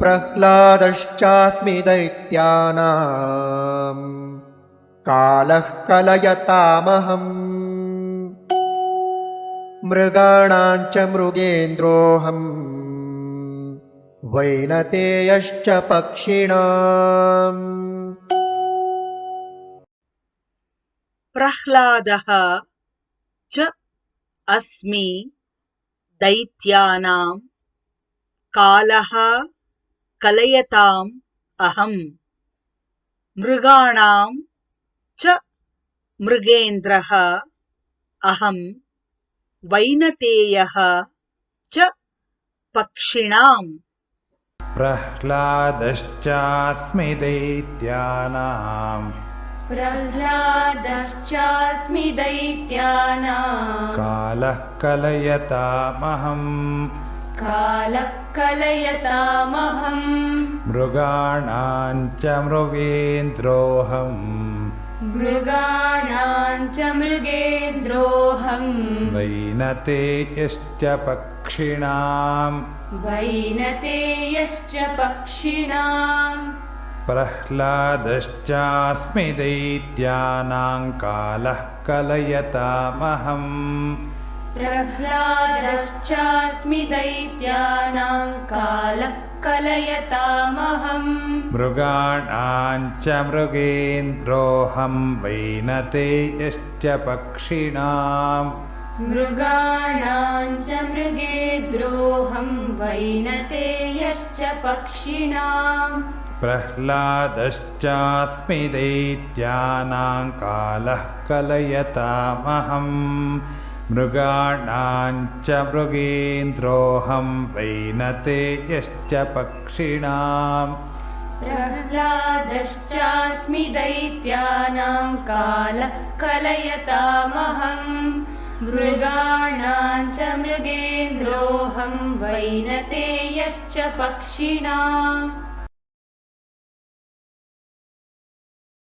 प्रह्लादश्चास्मि दैत्यानां कालः कलयतामहम् मृगाणां च मृगेन्द्रोऽहम् वैनतेयश्च पक्षिणाम्। प्रह्लादः च अस्मि दैत्यानां कालः कलयताम् अहम् मृगाणां च मृगेन्द्रः अहं वैनतेयः च पक्षिणाम्। प्रह्लादश्चास्मि दैत्यानां कालः कलयतामहम् मृगाणां च मृगेन्द्रोऽहम् वैनतेयश्च पक्षिणाम्। प्रह्लादश्चास्मि दैत्यानां कालः कलयतामहम् मृगाणां च मृगेन्द्रोऽहम् वैनतेयश्च पक्षिणाम्। प्रह्लादश्चास्मि दैत्यानां कालः कलयतामहम् मृगाणां च मृगेन्द्रोऽहम् वैनतेयश्च पक्षिणाम्। प्रह्लादश्चास्मि दैत्यानां कालः कलयतामहम् मृगाणां च मृगेन्द्रोऽहम् वैनतेयश्च पक्षिणाम्।